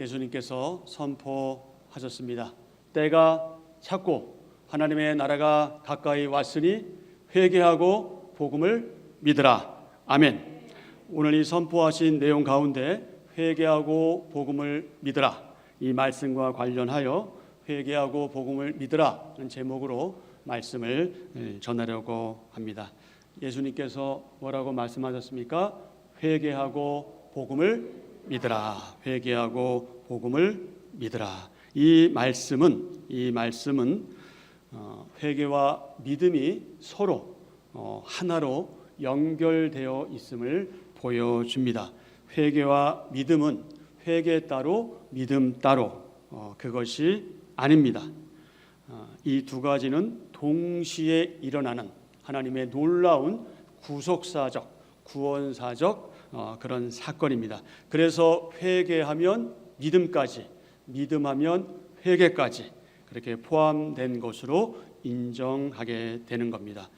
예수님께서 선포하셨습니다. 때가 찼고 하나님의 나라가 가까이 왔으니 회개하고 복음을 믿으라. 아멘. 오늘 이 선포하신 내용 가운데 회개하고 복음을 믿으라, 이 말씀과 관련하여 회개하고 복음을 믿으라는 제목으로 말씀을 전하려고 합니다. 예수님께서 뭐라고 말씀하셨습니까? 회개하고 복음을 믿으라. 회개하고 복음을 믿으라. 이 말씀은 회개와 믿음이 서로 하나로 연결되어 있음을 보여줍니다. 회개와 믿음은 회개 따로 믿음 따로 그것이 아닙니다. 이 두 가지는 동시에 일어나는 하나님의 놀라운 구속사적, 구원사적 그런 사건입니다. 그래서 회개하면 믿음까지, 믿음하면 회개까지 그렇게 포함된 것으로 인정하게 되는 겁니다.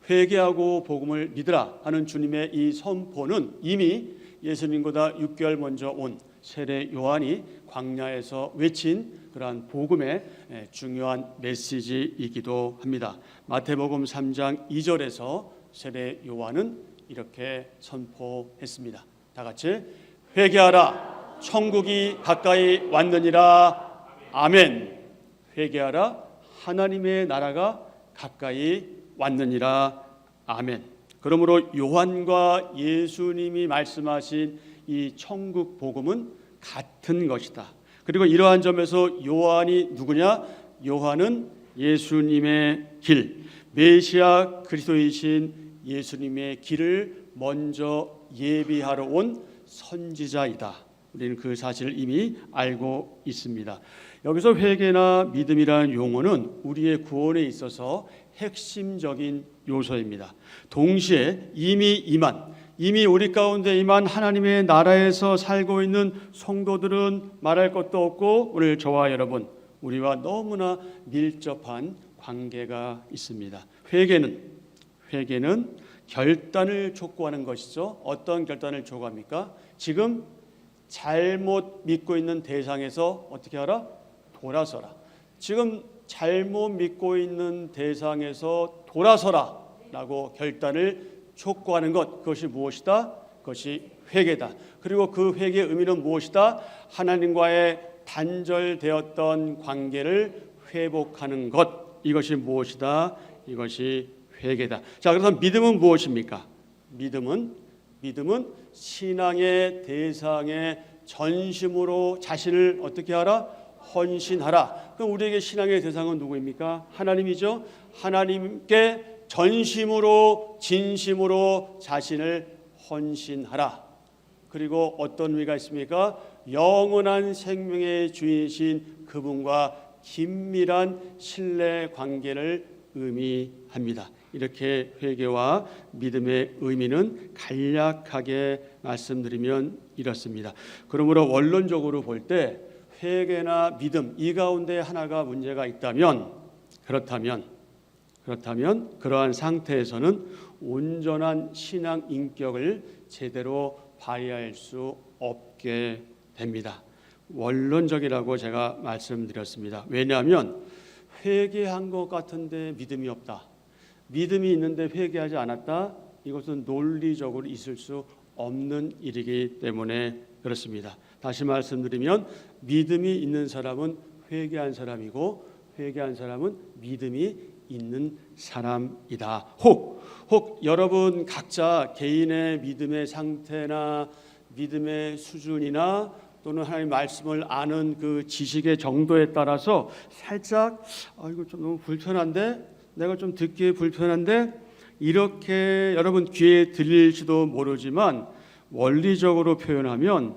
회개하고 복음을 믿으라 하는 주님의 이 선포는 이미 예수님보다 6개월 먼저 온 세례 요한이 광야에서 외친 그러한 복음의 중요한 메시지이기도 합니다. 마태복음 3장 2절에서 세례 요한은 이렇게 선포했습니다. 다 같이 회개하라, 천국이 가까이 왔느니라. 아멘. 회개하라, 하나님의 나라가 가까이 왔느니라. 아멘. 그러므로 요한과 예수님이 말씀하신 이 천국 복음은 같은 것이다. 그리고 이러한 점에서 요한이 누구냐? 요한은 예수님의 길, 메시아 그리스도이신 예수님의 길을 먼저 예비하러 온 선지자이다. 우리는 그 사실을 이미 알고 있습니다. 여기서 회개나 믿음이라는 용어는 우리의 구원에 있어서 핵심적인 요소입니다. 동시에 이미 우리 가운데 임한 하나님의 나라에서 살고 있는 성도들은 말할 것도 없고 오늘 저와 여러분 우리와 너무나 밀접한 관계가 있습니다. 회개는 결단을 촉구하는 것이죠. 어떤 결단을 촉구합니까? 지금 잘못 믿고 있는 대상에서 어떻게 하라? 돌아서라. 지금 잘못 믿고 있는 대상에서 돌아서라 라고 결단을 촉구하는 것, 그것이 무엇이다? 그것이 회개다. 그리고 그 회개의 의미는 무엇이다? 하나님과의 단절되었던 관계를 회복하는 것, 이것이 무엇이다? 이것이 회개다. 자, 그래서 믿음은 무엇입니까? 믿음은 신앙의 대상에 전심으로 자신을 어떻게 하라? 헌신하라. 그럼 우리에게 신앙의 대상은 누구입니까? 하나님이죠. 하나님께 전심으로 진심으로 자신을 헌신하라. 그리고 어떤 의미가 있습니까? 영원한 생명의 주인이신 그분과 긴밀한 신뢰 관계를 의미합니다. 이렇게 회개와 믿음의 의미는 간략하게 말씀드리면 이렇습니다. 그러므로 원론적으로 볼 때 회개나 믿음 이 가운데 하나가 문제가 있다면 그렇다면 그러한 상태에서는 온전한 신앙 인격을 제대로 발휘할 수 없게 됩니다. 원론적이라고 제가 말씀드렸습니다. 왜냐하면 회개한 것 같은데 믿음이 없다. 믿음이 있는데 회개하지 않았다. 이것은 논리적으로 있을 수 없는 일이기 때문에 그렇습니다. 다시 말씀드리면 믿음이 있는 사람은 회개한 사람이고 회개한 사람은 믿음이 있는 사람이다. 혹 여러분 각자 개인의 믿음의 상태나 믿음의 수준이나 또는 하나님의 말씀을 아는 그 지식의 정도에 따라서 살짝 이거 좀 너무 불편한데, 내가 좀 듣기에 불편한데 이렇게 여러분 귀에 들릴지도 모르지만 원리적으로 표현하면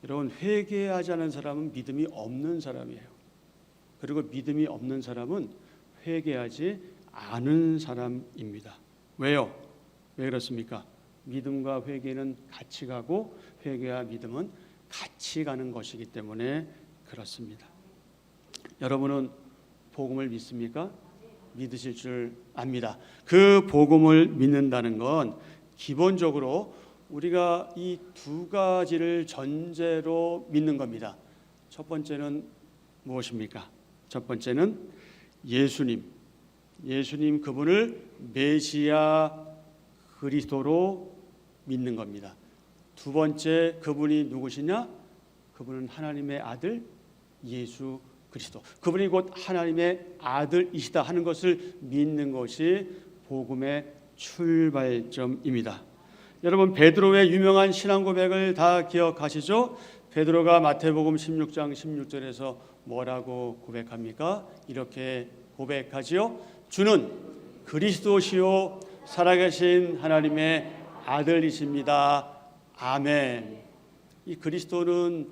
여러분 회개하지 않은 사람은 믿음이 없는 사람이에요. 그리고 믿음이 없는 사람은 회개하지 않은 사람입니다. 왜요? 왜 그렇습니까? 믿음과 회개는 같이 가고 회개와 믿음은 같이 가는 것이기 때문에 그렇습니다. 여러분은 복음을 믿습니까? 믿으실 줄 압니다. 그 복음을 믿는다는 건 기본적으로 우리가 이 두 가지를 전제로 믿는 겁니다. 첫 번째는 무엇입니까? 첫 번째는 예수님 그분을 메시아 그리스도로 믿는 겁니다. 두 번째, 그분이 누구시냐? 그분은 하나님의 아들 예수 그리스도. 그분이 곧 하나님의 아들이시다 하는 것을 믿는 것이 복음의 출발점입니다. 여러분, 베드로의 유명한 신앙 고백을 다 기억하시죠? 베드로가 마태복음 16장 16절에서 뭐라고 고백합니까? 이렇게 고백하지요. 주는 그리스도시요 살아계신 하나님의 아들이십니다. 아멘. 이 그리스도는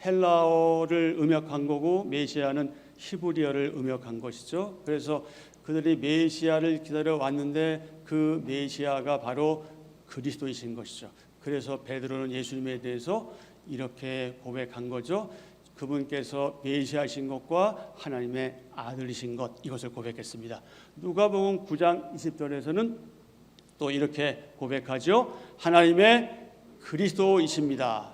헬라어를 음역한 거고 메시아는 히브리어를 음역한 것이죠. 그래서 그들이 메시아를 기다려 왔는데 그 메시아가 바로 그리스도이신 것이죠. 그래서 베드로는 예수님에 대해서 이렇게 고백한 거죠. 그분께서 메시아이신 것과 하나님의 아들이신 것, 이것을 고백했습니다. 누가복음 9장 20절에서는 또 이렇게 고백하죠. 하나님의 그리스도이십니다.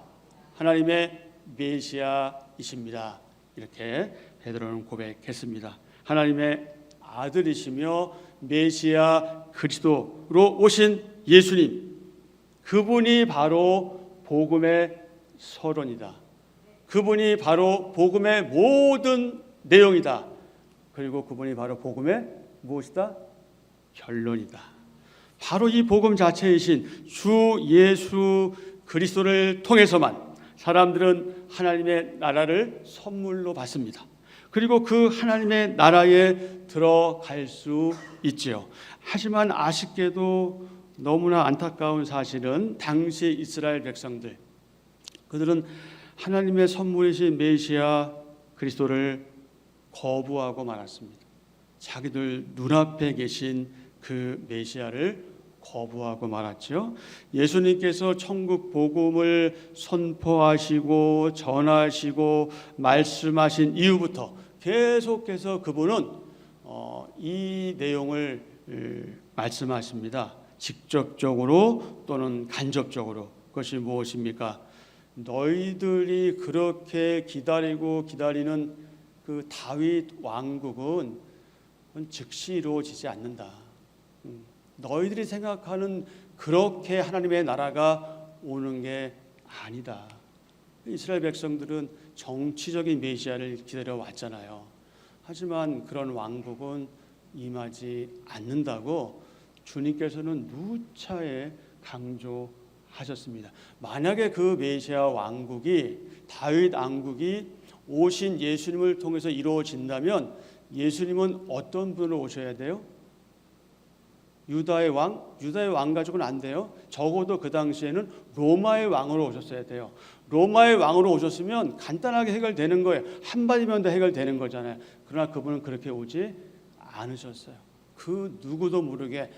하나님의 메시아이십니다. 이렇게 베드로는 고백했습니다. 하나님의 아들이시며 메시아 그리스도로 오신 예수님, 그분이 바로 복음의 서론이다. 그분이 바로 복음의 모든 내용이다. 그리고 그분이 바로 복음의 무엇이다? 결론이다. 바로 이 복음 자체이신 주 예수 그리스도를 통해서만 사람들은 하나님의 나라를 선물로 받습니다. 그리고 그 하나님의 나라에 들어갈 수 있지요. 하지만 아쉽게도 너무나 안타까운 사실은 당시 이스라엘 백성들, 그들은 하나님의 선물이신 메시아 그리스도를 거부하고 말았습니다. 자기들 눈앞에 계신 그 메시아를 거부하고 말았죠. 예수님께서 천국 복음을 선포하시고 전하시고 말씀하신 이후부터 계속해서 그분은 이 내용을 말씀하십니다. 직접적으로 또는 간접적으로. 그것이 무엇입니까? 너희들이 그렇게 기다리고 기다리는 그 다윗 왕국은 즉시 이루어지지 않는다. 너희들이 생각하는 그렇게 하나님의 나라가 오는 게 아니다. 이스라엘 백성들은 정치적인 메시아를 기다려 왔잖아요. 하지만 그런 왕국은 임하지 않는다고 주님께서는 누차에 강조하셨습니다. 만약에 그 메시아 왕국이, 다윗 왕국이 오신 예수님을 통해서 이루어진다면 예수님은 어떤 분으로 오셔야 돼요? 유다의 왕 가지고는 안 돼요. 적어도 그 당시에는 로마의 왕으로 오셨어야 돼요. 로마의 왕으로 오셨으면 간단하게 해결되는 거예요. 한마디면 다 해결되는 거잖아요. 그러나 그분은 그렇게 오지 않으셨어요. 그 누구도 모르게,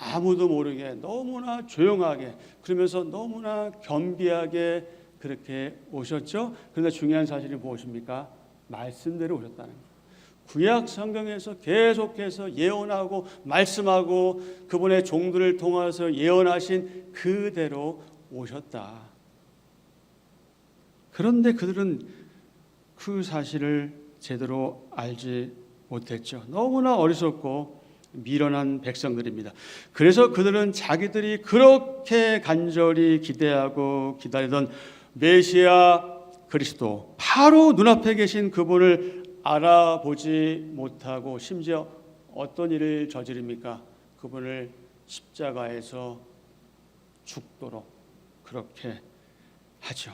아무도 모르게, 너무나 조용하게, 그러면서 너무나 겸비하게 그렇게 오셨죠. 그런데 중요한 사실이 무엇입니까? 말씀대로 오셨다는 거예요. 구약 성경에서 계속해서 예언하고 말씀하고 그분의 종들을 통해서 예언하신 그대로 오셨다. 그런데 그들은 그 사실을 제대로 알지 못했죠. 너무나 어리석고 미련한 백성들입니다. 그래서 그들은 자기들이 그렇게 간절히 기대하고 기다리던 메시아 그리스도, 바로 눈앞에 계신 그분을 알아보지 못하고 심지어 어떤 일을 저지릅니까? 그분을 십자가에서 죽도록 그렇게 하죠.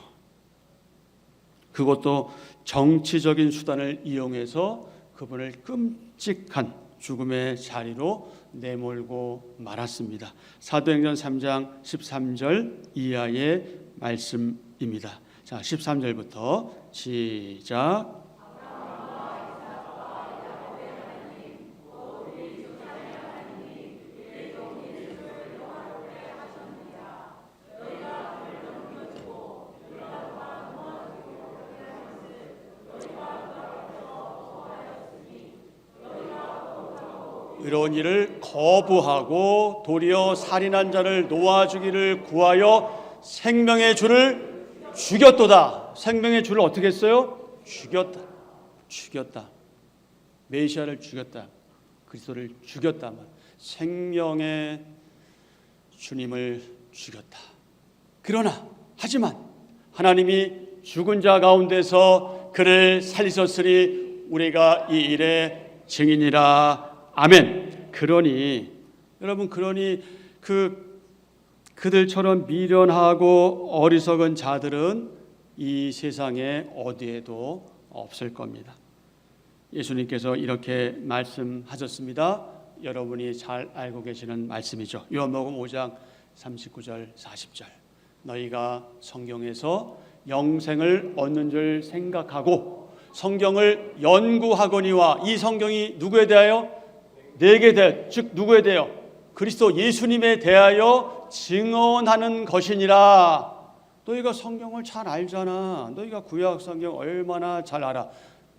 그것도 정치적인 수단을 이용해서 그분을 끔찍한 죽음의 자리로 내몰고 말았습니다. 사도행전 3장 13절 이하의 말씀입니다. 자, 13절부터 시작. 이런 일을 거부하고 도리어 살인한 자를 놓아주기를 구하여 생명의 주를 죽였도다. 생명의 주를 어떻게 했어요? 죽였다. 메시아를 죽였다. 그리스도를 죽였다. 생명의 주님을 죽였다. 그러나 하지만 하나님이 죽은 자 가운데서 그를 살리셨으니 우리가 이 일의 증인이라. 아멘. 그러니 여러분, 그들처럼 미련하고 어리석은 자들은 이 세상에 어디에도 없을 겁니다. 예수님께서 이렇게 말씀하셨습니다. 여러분이 잘 알고 계시는 말씀이죠. 요한복음 5장 39절 40절. 너희가 성경에서 영생을 얻는 줄 생각하고 성경을 연구하거니와. 이 성경이 누구에 대하여? 내게 대하여, 즉 누구에 대하여? 그리스도 예수님에 대하여 증언하는 것이니라. 너희가 성경을 잘 알잖아. 너희가 구약 성경 얼마나 잘 알아.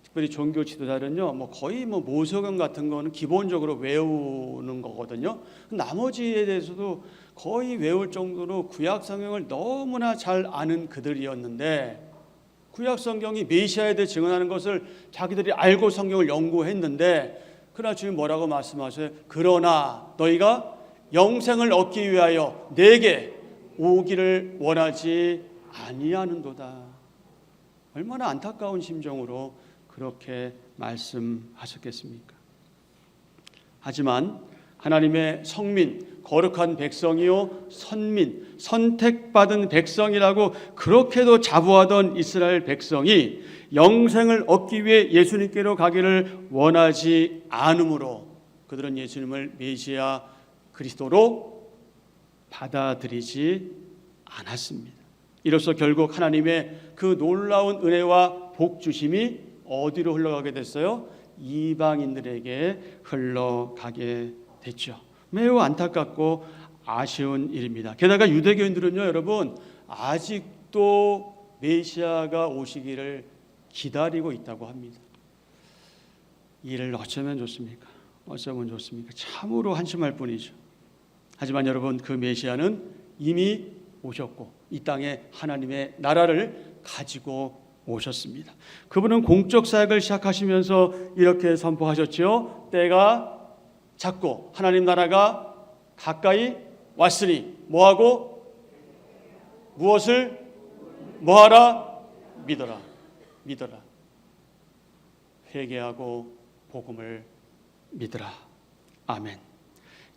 특별히 종교 지도자는요, 거의 모세관 같은 거는 기본적으로 외우는 거거든요. 나머지에 대해서도 거의 외울 정도로 구약 성경을 너무나 잘 아는 그들이었는데, 구약 성경이 메시아에 대해 증언하는 것을 자기들이 알고 성경을 연구했는데, 그러나 주님 뭐라고 말씀하세요? 그러나 너희가 영생을 얻기 위하여 내게 오기를 원하지 아니하는도다. 얼마나 안타까운 심정으로 그렇게 말씀하셨겠습니까? 하지만 하나님의 성민, 거룩한 백성이요 선민, 선택받은 백성이라고 그렇게도 자부하던 이스라엘 백성이 영생을 얻기 위해 예수님께로 가기를 원하지 않으므로 그들은 예수님을 메시아 그리스도로 받아들이지 않았습니다. 이로써 결국 하나님의 그 놀라운 은혜와 복 주심이 어디로 흘러가게 됐어요? 이방인들에게 흘러가게 됐죠. 매우 안타깝고 아쉬운 일입니다. 게다가 유대교인들은요, 여러분, 아직도 메시아가 오시기를 기다리고 있다고 합니다. 이 일을 어쩌면 좋습니까? 어쩌면 좋습니까? 참으로 한심할 뿐이죠. 하지만 여러분, 그 메시아는 이미 오셨고 이 땅에 하나님의 나라를 가지고 오셨습니다. 그분은 공적 사역을 시작하시면서 이렇게 선포하셨죠. 때가 찼고 하나님 나라가 가까이 왔으니 뭐하고? 무엇을? 뭐하라? 믿어라. 믿어라. 회개하고 복음을 믿으라. 아멘.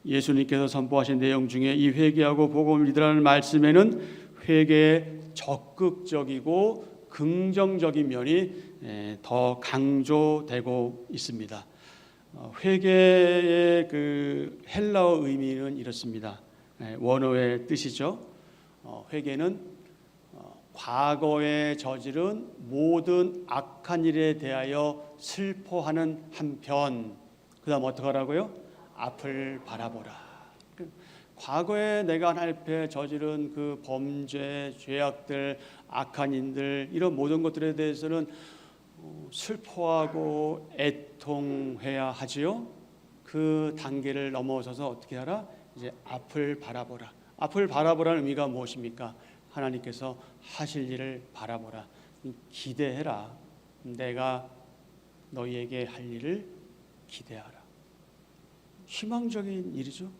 예수님께서 선포하신 내용 중에 이 회개하고 복음을 믿으라는 말씀에는 회개의 적극적이고 긍정적인 면이 더 강조되고 있습니다. 회개의 그 헬라어 의미는 이렇습니다. 원어의 뜻이죠. 회개는 과거에 저지른 모든 악한 일에 대하여 슬퍼하는 한편, 그 다음 어떻게 하라고요? 앞을 바라보라. 과거에 내가 하나님 앞에 저지른 그 범죄, 죄악들, 악한 인들, 이런 모든 것들에 대해서는 슬퍼하고 애통해야 하지요. 그 단계를 넘어서서 어떻게 하라? 이제 앞을 바라보라. 앞을 바라보라는 의미가 무엇입니까? 하나님께서 하실 일을 바라보라. 기대해라. 내가 너희에게 할 일을 기대하라. 희망적인 일이죠.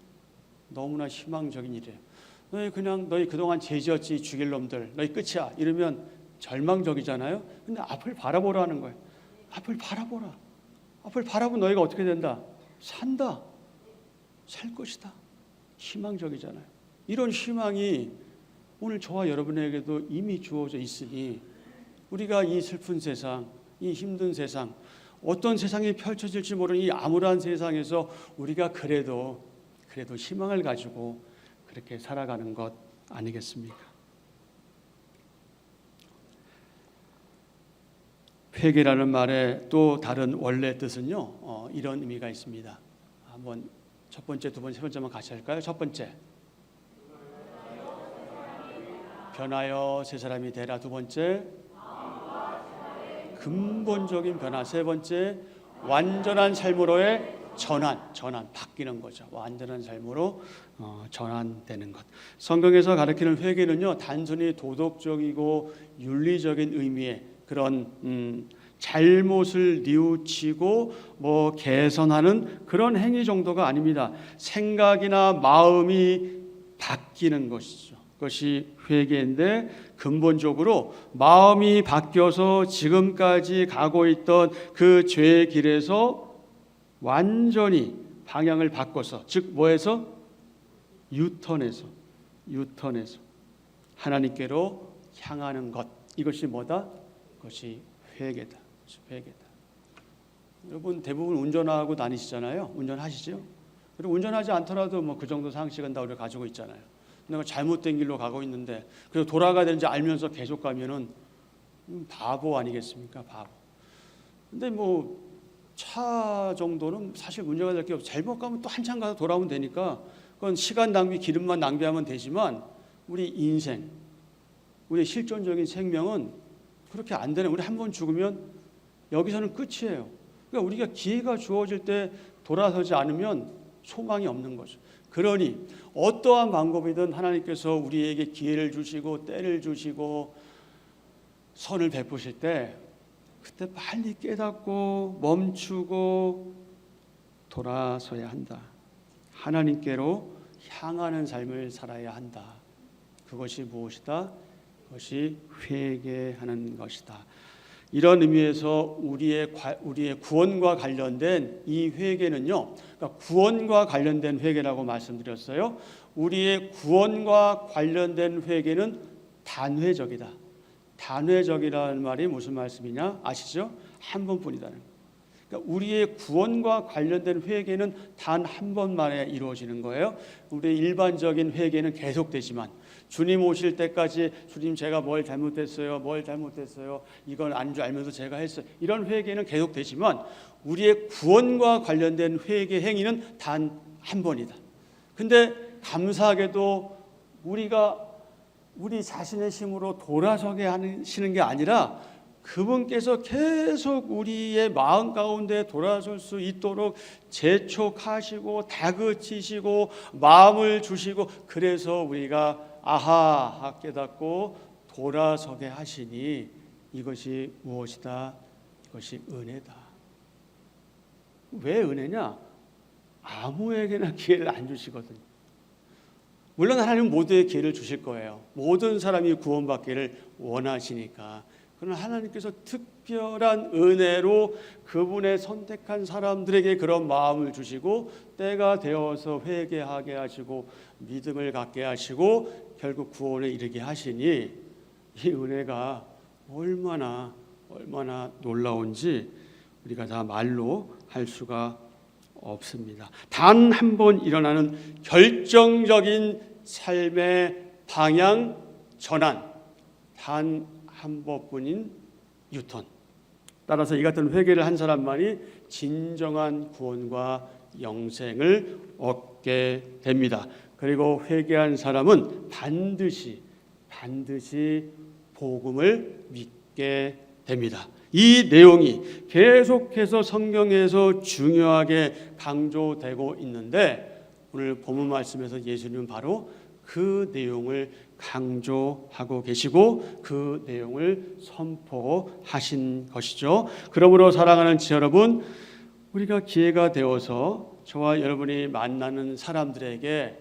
너무나 희망적인 일이에요. 너희 그동안 죄지었지 죽일 놈들, 너희 끝이야 이러면 절망적이잖아요. 근데 앞을 바라보라는 거예요. 앞을 바라보라. 앞을 바라보면 너희가 어떻게 된다? 산다. 살 것이다. 희망적이잖아요. 이런 희망이 오늘 저와 여러분에게도 이미 주어져 있으니 우리가 이 슬픈 세상, 이 힘든 세상, 어떤 세상이 펼쳐질지 모르는 이 암울한 세상에서 우리가 그래도 희망을 가지고 그렇게 살아가는 것 아니겠습니까? 회개라는 말의 또 다른 원래 뜻은요, 이런 의미가 있습니다. 한번 첫 번째, 두 번째, 세 번째만 같이 할까요? 첫 번째, 변하여 새 사람이 되라. 두 번째, 근본적인 변화. 세 번째, 완전한 삶으로의 전환, 바뀌는 거죠. 완전한 삶으로 전환되는 것. 성경에서 가르치는 회개는요, 단순히 도덕적이고 윤리적인 의미의 그런 잘못을 뉘우치고 뭐 개선하는 그런 행위 정도가 아닙니다. 생각이나 마음이 바뀌는 것이죠. 그것이 회개인데 근본적으로 마음이 바뀌어서 지금까지 가고 있던 그 죄의 길에서 완전히 방향을 바꿔서, 즉 뭐해서? 유턴해서 하나님께로 향하는 것. 이것이 뭐다? 그것이 회개다. 회개다. 여러분 대부분 운전하고 다니시잖아요. 운전하시죠? 그리고 운전하지 않더라도 뭐 그 정도 상식은 다 우리가 가지고 있잖아요. 내가 잘못된 길로 가고 있는데 그래서 돌아가야 되는지 알면서 계속 가면은 바보 아니겠습니까? 바보. 근데 뭐 차 정도는 사실 문제가 될 게 없어. 잘못 가면 또 한참 가서 돌아오면 되니까 그건 시간 낭비, 기름만 낭비하면 되지만 우리 인생, 우리의 실존적인 생명은 그렇게 안 되는. 우리 한 번 죽으면 여기서는 끝이에요. 그러니까 우리가 기회가 주어질 때 돌아서지 않으면 소망이 없는 거죠. 그러니 어떠한 방법이든 하나님께서 우리에게 기회를 주시고 때를 주시고 선을 베푸실 때 그때 빨리 깨닫고 멈추고 돌아서야 한다. 하나님께로 향하는 삶을 살아야 한다. 그것이 무엇이다? 그것이 회개하는 것이다. 이런 의미에서 우리의 구원과 관련된 이 회개는요, 그러니까 구원과 관련된 회개라고 말씀드렸어요. 우리의 구원과 관련된 회개는 단회적이다. 단회적이라는 말이 무슨 말씀이냐 아시죠? 한 번뿐이다는. 그러니까 우리의 구원과 관련된 회개는 단 한 번만에 이루어지는 거예요. 우리의 일반적인 회개는 계속되지만 주님 오실 때까지 주님 제가 뭘 잘못했어요, 이건 안 줄 알면서 제가 했어요. 이런 회개는 계속되지만 우리의 구원과 관련된 회개 행위는 단 한 번이다. 근데 감사하게도 우리 자신의 힘으로 돌아서게 하시는 게 아니라 그분께서 계속 우리의 마음 가운데 돌아설 수 있도록 재촉하시고 다그치시고 마음을 주시고 그래서 우리가 아하 깨닫고 돌아서게 하시니 이것이 무엇이다? 이것이 은혜다. 왜 은혜냐? 아무에게나 기회를 안 주시거든요. 물론 하나님은 모두의 기회를 주실 거예요. 모든 사람이 구원받기를 원하시니까. 그러나 하나님께서 특별한 은혜로 그분의 선택한 사람들에게 그런 마음을 주시고 때가 되어서 회개하게 하시고 믿음을 갖게 하시고 결국 구원에 이르게 하시니 이 은혜가 얼마나 놀라운지 우리가 다 말로 할 수가 없습니다. 단 한 번 일어나는 결정적인 삶의 방향 전환, 단 한 번뿐인 유턴. 따라서 이 같은 회개를 한 사람만이 진정한 구원과 영생을 얻게 됩니다. 그리고 회개한 사람은 반드시 복음을 믿게 됩니다. 이 내용이 계속해서 성경에서 중요하게 강조되고 있는데 오늘 본문 말씀에서 예수님은 바로 그 내용을 강조하고 계시고 그 내용을 선포하신 것이죠. 그러므로 사랑하는 지 여러분, 우리가 기회가 되어서 저와 여러분이 만나는 사람들에게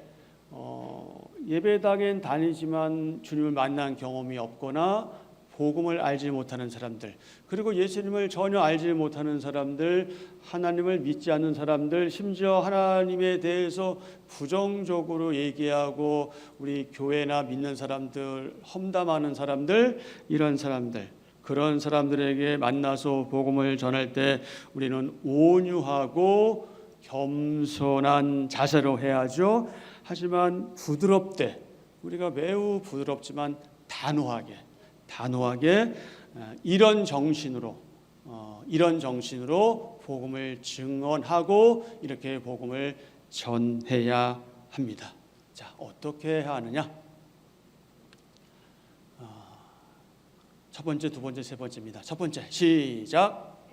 예배당엔 다니지만 주님을 만난 경험이 없거나 복음을 알지 못하는 사람들, 그리고 예수님을 전혀 알지 못하는 사람들, 하나님을 믿지 않는 사람들, 심지어 하나님에 대해서 부정적으로 얘기하고 우리 교회나 믿는 사람들, 험담하는 사람들, 이런 사람들, 그런 사람들에게 만나서 복음을 전할 때 우리는 온유하고 겸손한 자세로 해야죠. 하지만 부드럽되, 우리가 매우 부드럽지만 단호하게 이런 정신으로 복음을 증언하고 이렇게 복음을 전해야 합니다. 자, 어떻게 해야 하느냐? 첫 번째, 두 번째, 세 번째입니다. 첫 번째, 시작.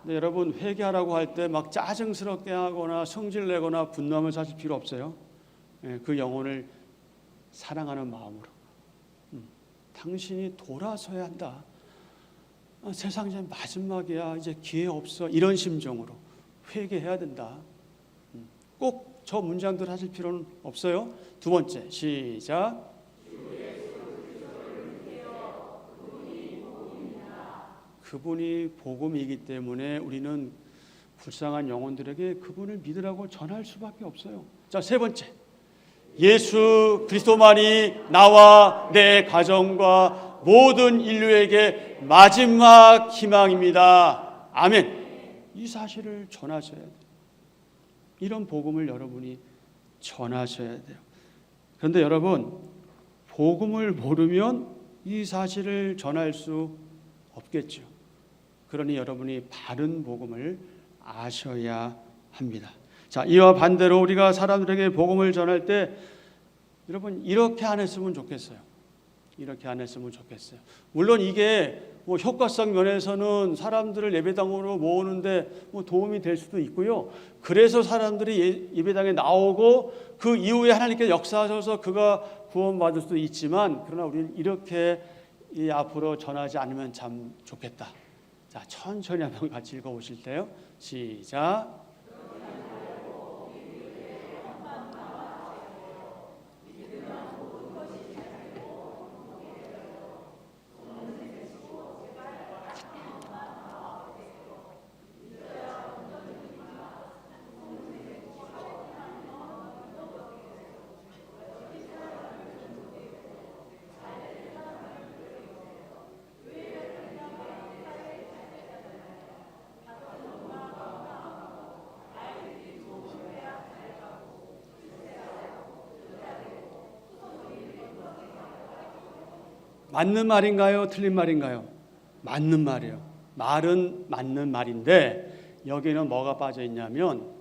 네, 여러분 회개하라고 할 때 막 짜증스럽게 하거나 성질내거나 분노하면 사실 필요 없어요. 그 영혼을 사랑하는 마음으로 당신이 돌아서야 한다. 세상 이제 마지막이야. 이제 기회 없어. 이런 심정으로 회개해야 된다. 꼭 저 문장들 하실 필요는 없어요. 두 번째, 시작. 그분이 복음이기 때문에 우리는 불쌍한 영혼들에게 그분을 믿으라고 전할 수밖에 없어요. 자, 세 번째, 예수 그리스도만이 나와 내 가정과 모든 인류에게 마지막 희망입니다. 아멘. 이 사실을 전하셔야 돼요. 이런 복음을 여러분이 전하셔야 돼요. 그런데 여러분, 복음을 모르면 이 사실을 전할 수 없겠죠. 그러니 여러분이 바른 복음을 아셔야 합니다. 자, 이와 반대로 우리가 사람들에게 복음을 전할 때 여러분 이렇게 안 했으면 좋겠어요. 이렇게 안 했으면 좋겠어요. 물론 이게 뭐 효과성 면에서는 사람들을 예배당으로 모으는데 뭐 도움이 될 수도 있고요. 그래서 사람들이 예배당에 나오고 그 이후에 하나님께 역사하셔서 그가 구원받을 수도 있지만, 그러나 우리는 이렇게 앞으로 전하지 않으면 참 좋겠다. 자, 천천히 한번 같이 읽어보실 때요. 시작. 맞는 말인가요? 틀린 말인가요? 맞는 말이에요. 말은 맞는 말인데 여기는 뭐가 빠져 있냐면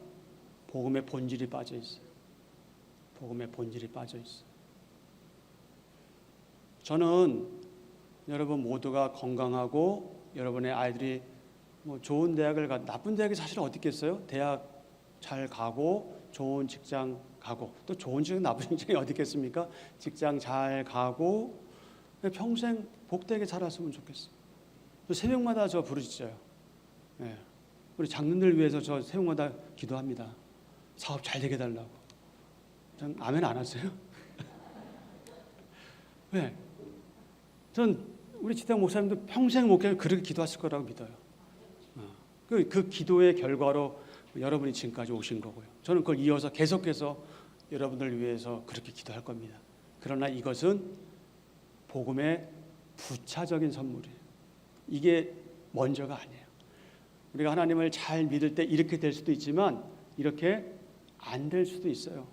복음의 본질이 빠져 있어요. 복음의 본질이 빠져 있어요. 저는 여러분 모두가 건강하고 여러분의 아이들이 뭐 좋은 대학을 가, 나쁜 대학이 사실 어디 있겠어요? 대학 잘 가고 좋은 직장 가고, 또 좋은 직장 나쁜 직장이 어디 있겠습니까? 직장 잘 가고 평생 복되게 살았으면 좋겠어요. 새벽마다 저 부르짖어요. 네. 우리 장년들 위해서 저 새벽마다 기도합니다. 사업 잘 되게 달라고. 전 아멘 안 하세요? 네. 전 우리 지당 목사님도 평생 목회를 그렇게 기도하실 거라고 믿어요. 그 기도의 결과로 여러분이 지금까지 오신 거고요. 저는 그걸 이어서 계속해서 여러분들 위해서 그렇게 기도할 겁니다. 그러나 이것은 복음의 부차적인 선물이에요. 이게 먼저가 아니에요. 우리가 하나님을 잘 믿을 때 이렇게 될 수도 있지만 이렇게 안 될 수도 있어요.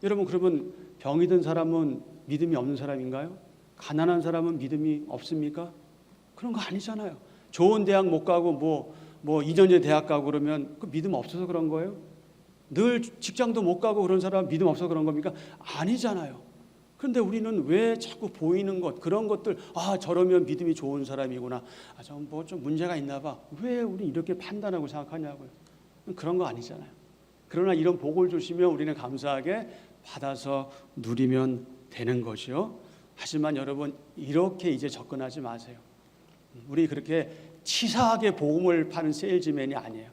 여러분, 그러면 병이 든 사람은 믿음이 없는 사람인가요? 가난한 사람은 믿음이 없습니까? 그런 거 아니잖아요. 좋은 대학 못 가고 뭐 2년 전에 대학 가고 그러면 그 믿음 없어서 그런 거예요? 늘 직장도 못 가고 그런 사람 믿음 없어서 그런 겁니까? 아니잖아요. 그런데 우리는 왜 자꾸 보이는 것, 그런 것들, 저러면 믿음이 좋은 사람이구나, 좀 문제가 있나 봐, 왜 우리 이렇게 판단하고 생각하냐고요. 그런 거 아니잖아요. 그러나 이런 복을 주시면 우리는 감사하게 받아서 누리면 되는 것이요. 하지만 여러분, 이렇게 이제 접근하지 마세요. 우리 그렇게 치사하게 복음을 파는 세일즈맨이 아니에요.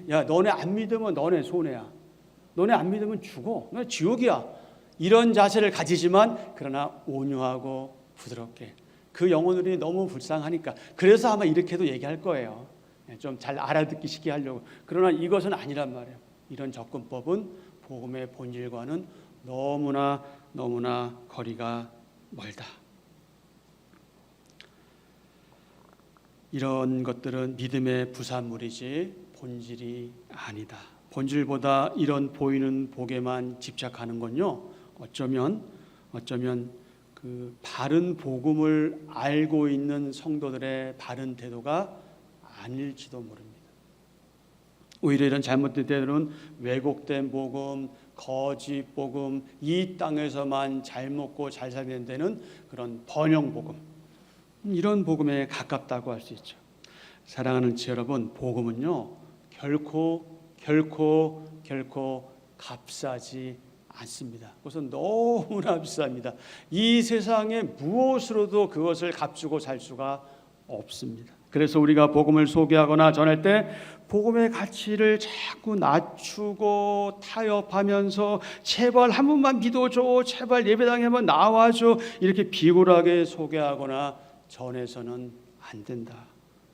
야, 너네 안 믿으면 너네 손해야. 너네 안 믿으면 죽어. 너네 지옥이야. 이런 자세를 가지지만 그러나 온유하고 부드럽게, 그 영혼들이 너무 불쌍하니까 그래서 아마 이렇게도 얘기할 거예요. 좀 잘 알아듣기 쉽게 하려고. 그러나 이것은 아니란 말이에요. 이런 접근법은 복음의 본질과는 너무나 거리가 멀다. 이런 것들은 믿음의 부산물이지 본질이 아니다. 본질보다 이런 보이는 복에만 집착하는 건요, 어쩌면 그 바른 복음을 알고 있는 성도들의 바른 태도가 아닐지도 모릅니다. 오히려 이런 잘못된 때로는 왜곡된 복음, 거짓 복음, 이 땅에서만 잘 먹고 잘 살게 되는 그런 번영 복음, 이런 복음에 가깝다고 할 수 있죠. 사랑하는 지 여러분, 복음은요 결코 값싸지 않습니다. 그것은 너무나 비쌉니다. 이 세상에 무엇으로도 그것을 값주고 살 수가 없습니다. 그래서 우리가 복음을 소개하거나 전할 때 복음의 가치를 자꾸 낮추고 타협하면서 제발 한 번만 믿어줘, 제발 예배당에 한번 나와줘, 이렇게 비굴하게 소개하거나 전해서는 안 된다.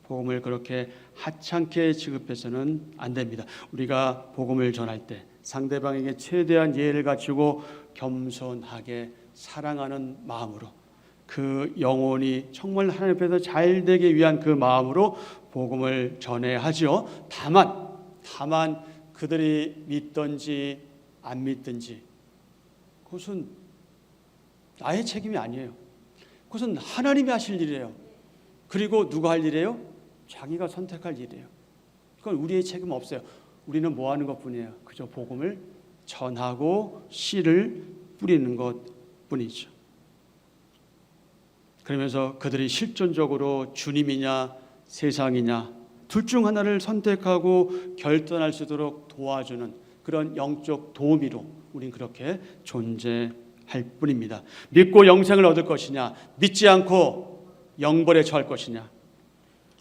복음을 그렇게 하찮게 취급해서는 안 됩니다. 우리가 복음을 전할 때 상대방에게 최대한 예의를 갖추고 겸손하게 사랑하는 마음으로, 그 영혼이 정말 하나님 앞에서 잘 되기 위한 그 마음으로 복음을 전해야 하죠. 다만 그들이 믿든지 안 믿든지 그것은 나의 책임이 아니에요. 그것은 하나님이 하실 일이에요. 그리고 누가 할 일이에요? 자기가 선택할 일이에요. 그건 우리의 책임 없어요. 우리는 뭐 하는 것뿐이에요. 그저 복음을 전하고 씨를 뿌리는 것뿐이죠. 그러면서 그들이 실존적으로 주님이냐 세상이냐 둘 중 하나를 선택하고 결단할 수 있도록 도와주는 그런 영적 도우미로 우린 그렇게 존재할 뿐입니다. 믿고 영생을 얻을 것이냐, 믿지 않고 영벌에 처할 것이냐.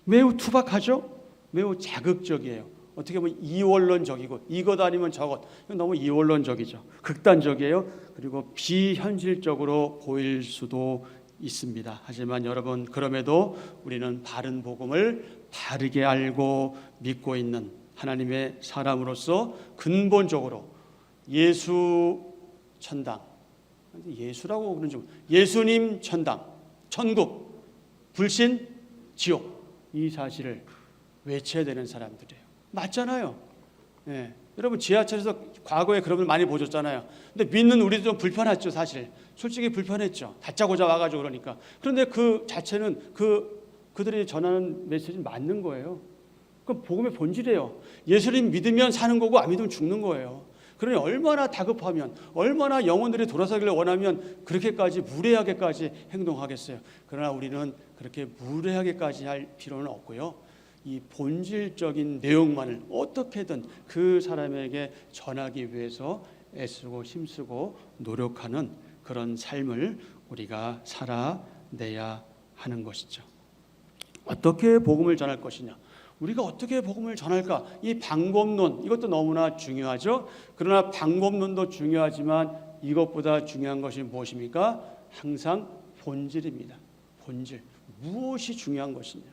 매우 투박하죠? 매우 자극적이에요. 어떻게 보면 이원론적이고 이것 아니면 저것, 너무 이원론적이죠. 극단적이에요. 그리고 비현실적으로 보일 수도 있습니다. 하지만 여러분, 그럼에도 우리는 바른 복음을 바르게 알고 믿고 있는 하나님의 사람으로서 근본적으로 예수 천당, 예수라고 그러는지, 예수님 천당, 천국, 불신, 지옥, 이 사실을 외쳐야 되는 사람들이에요. 맞잖아요. 예. 여러분, 지하철에서 과거에 그런 걸 많이 보셨잖아요. 근데 믿는 우리도 좀 불편했죠, 사실. 솔직히 불편했죠. 다짜고짜 와가지고 그러니까. 그런데 그 자체는 그들이 전하는 메시지는 맞는 거예요. 그건 복음의 본질이에요. 예수님 믿으면 사는 거고 안 믿으면 죽는 거예요. 그러니 얼마나 다급하면, 얼마나 영혼들이 돌아서기를 원하면 그렇게까지 무례하게까지 행동하겠어요. 그러나 우리는 그렇게 무례하게까지 할 필요는 없고요. 이 본질적인 내용만을 어떻게든 그 사람에게 전하기 위해서 애쓰고 힘쓰고 노력하는 그런 삶을 우리가 살아내야 하는 것이죠. 어떻게 복음을 전할 것이냐, 우리가 어떻게 복음을 전할까, 이 방법론, 이것도 너무나 중요하죠. 그러나 방법론도 중요하지만 이것보다 중요한 것이 무엇입니까? 항상 본질입니다. 본질. 무엇이 중요한 것이냐,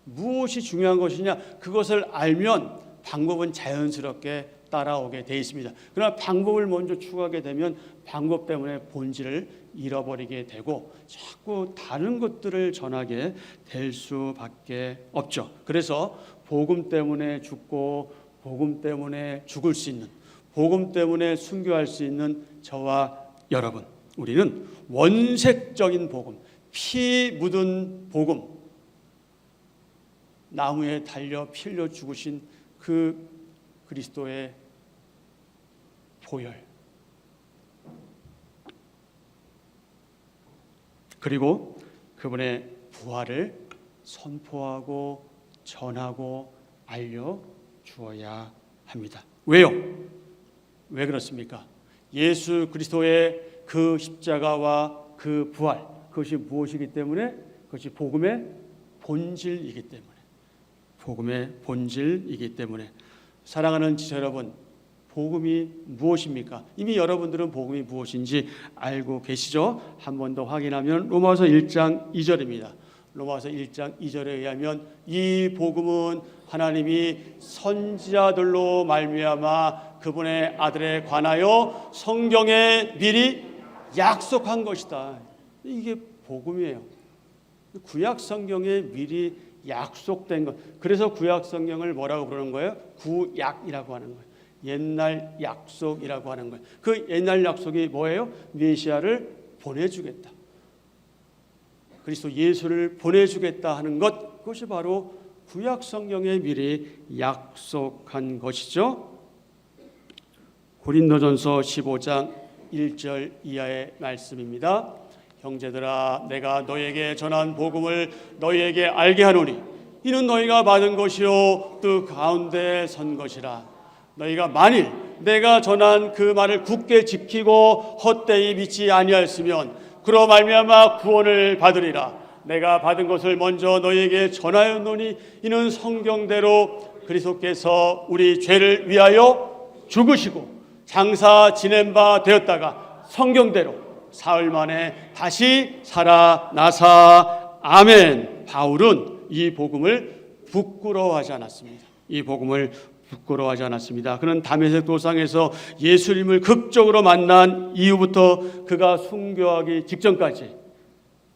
무엇이 중요한 것이냐, 그것을 알면 방법은 자연스럽게 따라오게 돼 있습니다. 그러나 방법을 먼저 추구하게 되면 방법 때문에 본질을 잃어버리게 되고 자꾸 다른 것들을 전하게 될 수밖에 없죠. 그래서 복음 때문에 죽고 복음 때문에 죽을 수 있는, 복음 때문에 순교할 수 있는 저와 여러분, 우리는 원색적인 복음, 피 묻은 복음, 나무에 달려 피 흘려 죽으신 그 그리스도의 보혈, 그리고 그분의 부활을 선포하고 전하고 알려주어야 합니다. 왜요? 왜 그렇습니까? 예수 그리스도의 그 십자가와 그 부활, 그것이 무엇이기 때문에? 그것이 복음의 본질이기 때문에, 복음의 본질이기 때문에. 사랑하는 지체 여러분, 복음이 무엇입니까? 이미 여러분들은 복음이 무엇인지 알고 계시죠? 한 번 더 확인하면 로마서 1장 2절입니다. 로마서 1장 2절에 의하면 이 복음은 하나님이 선지자들로 말미암아 그분의 아들에 관하여 성경에 미리 약속한 것이다. 이게 복음이에요. 구약 성경에 미리 약속된 것. 그래서 구약 성경을 뭐라고 부르는 거예요? 구약이라고 하는 거예요. 옛날 약속이라고 하는 거예요. 그 옛날 약속이 뭐예요? 메시아를 보내주겠다, 그리스도 예수를 보내주겠다 하는 것, 그것이 바로 구약 성경에 미리 약속한 것이죠. 고린도전서 15장 1절 이하의 말씀입니다. 형제들아, 내가 너에게 전한 복음을 너희에게 알게 하노니 이는 너희가 받은 것이요 뜻 가운데 선 것이라. 너희가 만일 내가 전한 그 말을 굳게 지키고 헛되이 믿지 아니하였으면 그로 말미암아 구원을 받으리라. 내가 받은 것을 먼저 너희에게 전하였노니 이는 성경대로 그리스도께서 우리 죄를 위하여 죽으시고 장사 지낸 바 되었다가 성경대로 사흘 만에 다시 살아나사. 아멘. 바울은 이 복음을 부끄러워하지 않았습니다. 이 복음을 부끄러워하지 않았습니다. 그는 다메섹 도상에서 예수님을 극적으로 만난 이후부터 그가 순교하기 직전까지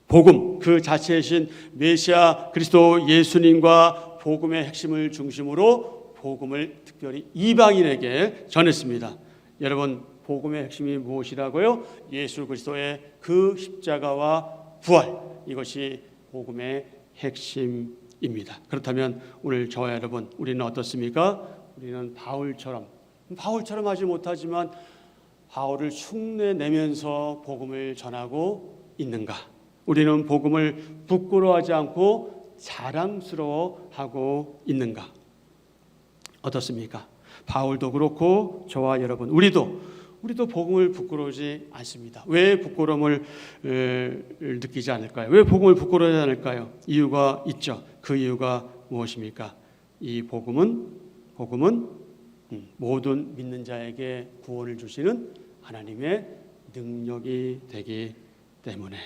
복음 그 자체이신 메시아 그리스도 예수님과 복음의 핵심을 중심으로 복음을 특별히 이방인에게 전했습니다. 여러분, 복음의 핵심이 무엇이라고요? 예수 그리스도의 그 십자가와 부활, 이것이 복음의 핵심입니다. 그렇다면 오늘 저와 여러분, 우리는 어떻습니까? 우리는 바울처럼 하지 못하지만 바울을 흉내내면서 복음을 전하고 있는가? 우리는 복음을 부끄러워하지 않고 자랑스러워하고 있는가? 어떻습니까? 바울도 그렇고 저와 여러분, 우리도 복음을 부끄러워하지 않습니다. 왜 부끄러움을 느끼지 않을까요? 왜 복음을 부끄러워하지 않을까요? 이유가 있죠. 그 이유가 무엇입니까? 이 복음은 모든 믿는 자에게 구원을 주시는 하나님의 능력이 되기 때문에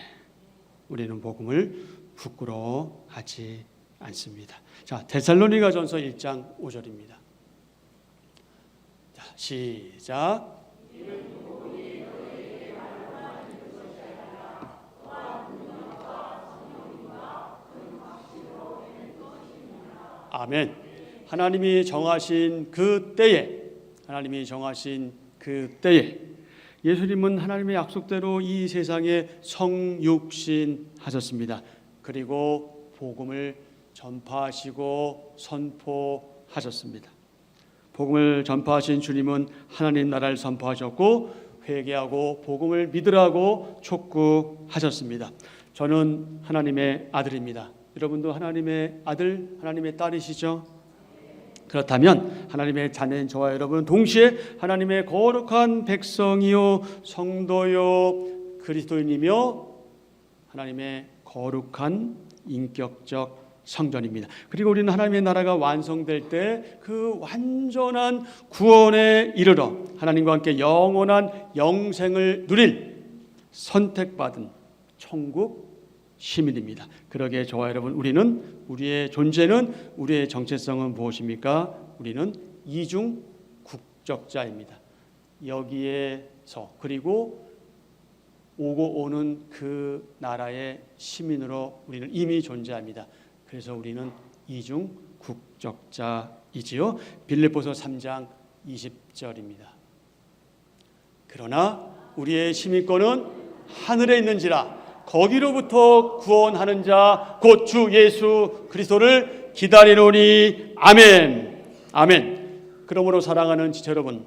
우리는 복음을 부끄러워하지 않습니다. 자, 데살로니가전서 1장 5절입니다. 자, 시작. 아멘. 하나님이 정하신 그 때에 예수님은 하나님의 약속대로 이 세상에 성육신하셨습니다. 그리고 복음을 전파하시고 선포하셨습니다. 복음을 전파하신 주님은 하나님 나라를 선포하셨고 회개하고 복음을 믿으라고 촉구하셨습니다. 저는 하나님의 아들입니다. 여러분도 하나님의 아들, 하나님의 딸이시죠? 그렇다면 하나님의 자녀인 저와 여러분 동시에 하나님의 거룩한 백성이요 성도요 그리스도인이며 하나님의 거룩한 인격적 성전입니다. 그리고 우리는 하나님의 나라가 완성될 때 그 완전한 구원에 이르러 하나님과 함께 영원한 영생을 누릴 선택받은 천국 시민입니다. 그러기에 저와 여러분, 우리의 존재는, 우리의 정체성은 무엇입니까? 우리는 이중 국적자입니다. 여기에서 그리고 오고 오는 그 나라의 시민으로 우리는 이미 존재합니다. 그래서 우리는 이중 국적자이지요. 빌립보서 3장 20절입니다. 그러나 우리의 시민권은 하늘에 있는지라 거기로부터 구원하는 자 곧 주 예수 그리스도를 기다리노니. 아멘. 아멘. 그러므로 사랑하는 지체 여러분,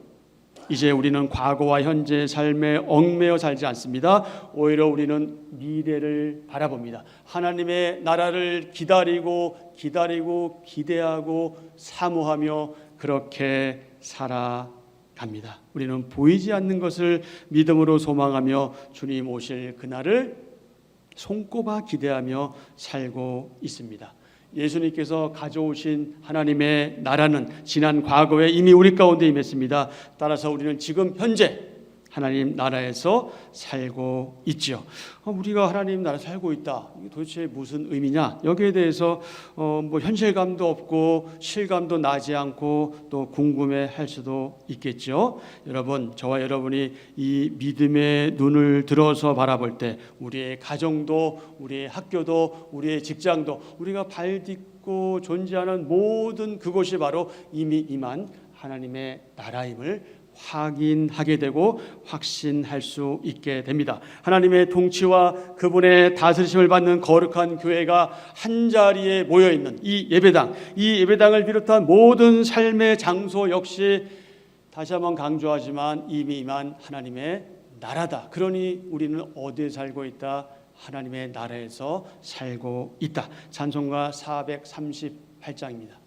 이제 우리는 과거와 현재의 삶에 얽매여 살지 않습니다. 오히려 우리는 미래를 바라봅니다. 하나님의 나라를 기다리고 기대하고 사모하며 그렇게 살아갑니다. 우리는 보이지 않는 것을 믿음으로 소망하며 주님 오실 그날을 손꼽아 기대하며 살고 있습니다. 예수님께서 가져오신 하나님의 나라는 지난 과거에 이미 우리 가운데 임했습니다. 따라서 우리는 지금 현재 하나님 나라에서 살고 있죠. 우리가 하나님 나라에 살고 있다. 이게 도대체 무슨 의미냐? 여기에 대해서 현실감도 없고 실감도 나지 않고 또 궁금해할 수도 있겠죠. 여러분, 저와 여러분이 이 믿음의 눈을 들어서 바라볼 때 우리의 가정도, 우리의 학교도, 우리의 직장도, 우리가 발 딛고 존재하는 모든 그곳이 바로 이미 임한 하나님의 나라임을 확인하게 되고 확신할 수 있게 됩니다. 하나님의 통치와 그분의 다스리심을 받는 거룩한 교회가 한자리에 모여있는 이 예배당을 비롯한 모든 삶의 장소 역시 다시 한번 강조하지만 이미 임한 하나님의 나라다. 그러니 우리는 어디에 살고 있다? 하나님의 나라에서 살고 있다. 찬송가 438장입니다.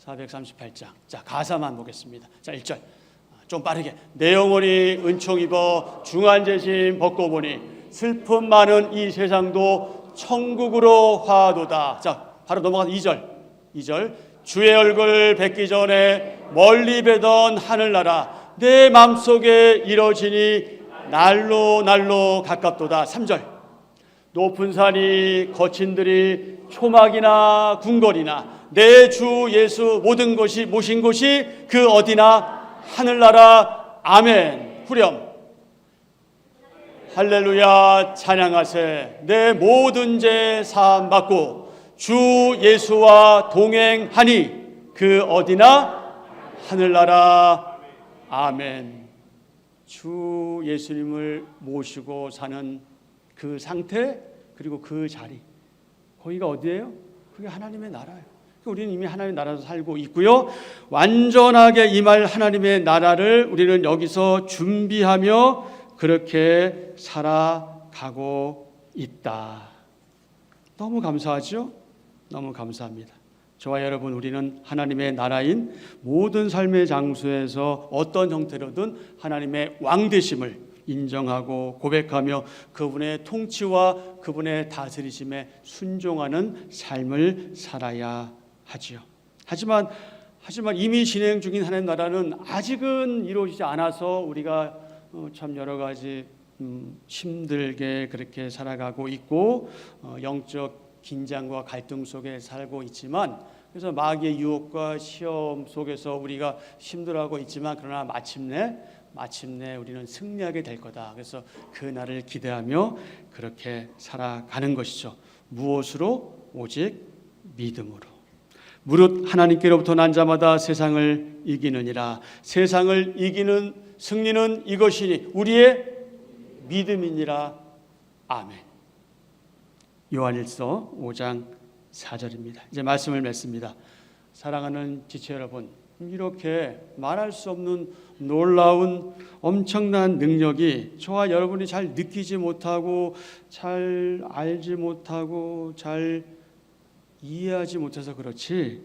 438장. 자, 가사만 보겠습니다. 자, 1절. 좀 빠르게. 내 영혼이 은총 입어 중한재심 벗고 보니 슬픔 많은 이 세상도 천국으로 화도다. 자, 바로 넘어가서 2절. 주의 얼굴 뵙기 전에 멀리 뵈던 하늘나라 내 맘속에 이뤄지니 날로 가깝도다. 3절. 높은 산이 거친 들이 초막이나 궁궐이나 내 주 예수 모든 것이 모신 곳이 그 어디나 하늘나라. 아멘. 후렴. 할렐루야 찬양하세. 내 모든 죄 사함 받고 주 예수와 동행하니 그 어디나 하늘나라. 아멘. 주 예수님을 모시고 사는 그 상태, 그리고 그 자리, 거기가 어디예요? 그게 하나님의 나라예요. 우리는 이미 하나님의 나라에서 살고 있고요. 완전하게 임할 하나님의 나라를 우리는 여기서 준비하며 그렇게 살아가고 있다. 너무 감사하죠? 너무 감사합니다. 저와 여러분, 우리는 하나님의 나라인 모든 삶의 장소에서 어떤 형태로든 하나님의 왕되심을 인정하고 고백하며 그분의 통치와 그분의 다스리심에 순종하는 삶을 살아야 하지요. 하지만 이미 진행 중인 하나님의 나라는 아직은 이루어지지 않아서 우리가 참 여러 가지 힘들게 그렇게 살아가고 있고 영적 긴장과 갈등 속에 살고 있지만, 그래서 마귀의 유혹과 시험 속에서 우리가 힘들어하고 있지만 그러나 마침내 우리는 승리하게 될 거다. 그래서 그 날을 기대하며 그렇게 살아가는 것이죠. 무엇으로? 오직 믿음으로. 무릇 하나님께로부터 난 자마다 세상을 이기느니라. 세상을 이기는 승리는 이것이니 우리의 믿음이니라. 아멘. 요한일서 5장 4절입니다. 이제 말씀을 맺습니다. 사랑하는 지체 여러분, 이렇게 말할 수 없는 놀라운 엄청난 능력이 저와 여러분이 잘 느끼지 못하고 잘 알지 못하고 잘 이해하지 못해서 그렇지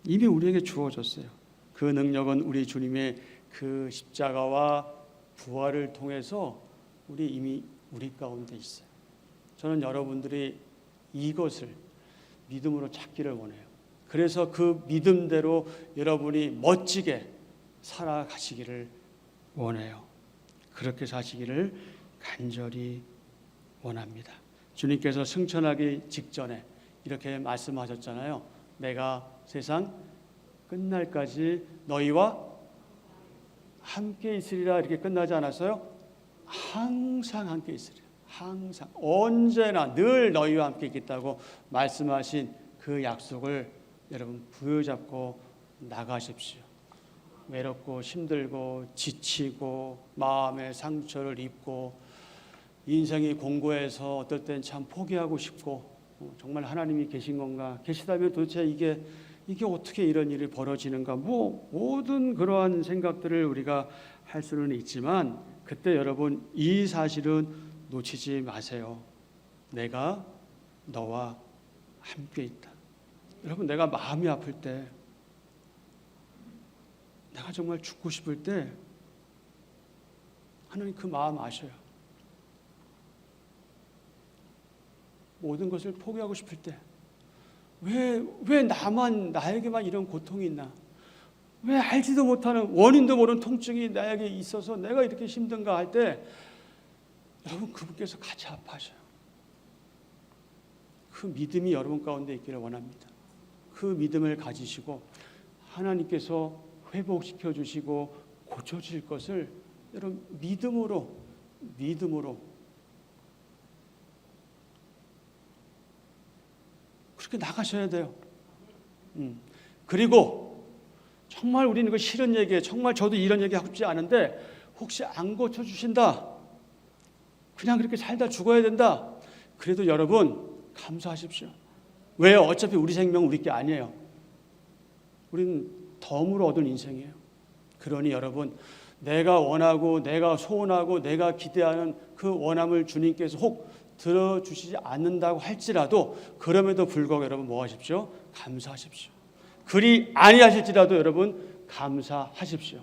이미 우리에게 주어졌어요. 그 능력은 우리 주님의 그 십자가와 부활을 통해서 이미 우리 가운데 있어요. 저는 여러분들이 이것을 믿음으로 찾기를 원해요. 그래서 그 믿음대로 여러분이 멋지게 살아가시기를 원해요. 그렇게 사시기를 간절히 원합니다. 주님께서 승천하기 직전에 이렇게 말씀하셨잖아요. 내가 세상 끝날까지 너희와 함께 있으리라. 이렇게 끝나지 않았어요? 항상 함께 있으리라. 항상 언제나 늘 너희와 함께 있겠다고 말씀하신 그 약속을 여러분 부여잡고 나가십시오. 외롭고 힘들고 지치고 마음의 상처를 입고 인생이 공고해서 어떨 땐 참 포기하고 싶고 정말 하나님이 계신 건가? 계시다면 도대체 이게 어떻게 이런 일이 벌어지는가? 모든 그러한 생각들을 우리가 할 수는 있지만 그때 여러분 이 사실은 놓치지 마세요. 내가 너와 함께 있다. 여러분, 내가 마음이 아플 때, 내가 정말 죽고 싶을 때 하나님 그 마음 아셔요. 모든 것을 포기하고 싶을 때 왜 나에게만 이런 고통이 있나? 왜 알지도 못하는 원인도 모르는 통증이 나에게 있어서 내가 이렇게 힘든가 할 때 여러분 그분께서 같이 아파하셔요. 그 믿음이 여러분 가운데 있기를 원합니다. 그 믿음을 가지시고 하나님께서 회복시켜 주시고 고쳐질 것을 여러분 믿음으로 그렇게 나가셔야 돼요. 그리고 정말 우리는 이거 싫은 얘기예요. 정말 저도 이런 얘기 하고 싶지 않은데 혹시 안 고쳐주신다, 그냥 그렇게 살다 죽어야 된다, 그래도 여러분 감사하십시오. 왜요? 어차피 우리 생명은 우리 게 아니에요. 우리는 덤으로 얻은 인생이에요. 그러니 여러분, 내가 원하고 내가 소원하고 내가 기대하는 그 원함을 주님께서 혹 들어주시지 않는다고 할지라도 그럼에도 불구하고 여러분 뭐 하십시오? 감사하십시오. 그리 아니하실지라도 여러분 감사하십시오.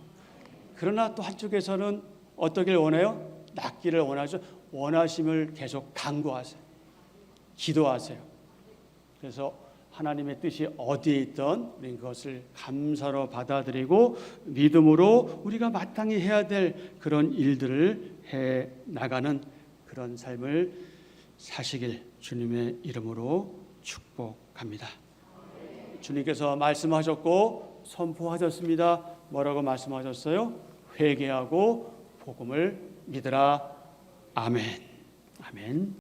그러나 또 한쪽에서는 어떠길 원해요? 낫기를 원하죠. 원하심을 계속 간구하세요. 기도하세요. 그래서 하나님의 뜻이 어디에 있던 우리는 그것을 감사로 받아들이고 믿음으로 우리가 마땅히 해야 될 그런 일들을 해 나가는 그런 삶을 사시길 주님의 이름으로 축복합니다. 주님께서 말씀하셨고 선포하셨습니다. 뭐라고 말씀하셨어요? 회개하고 복음을 믿으라. 아멘. 아멘.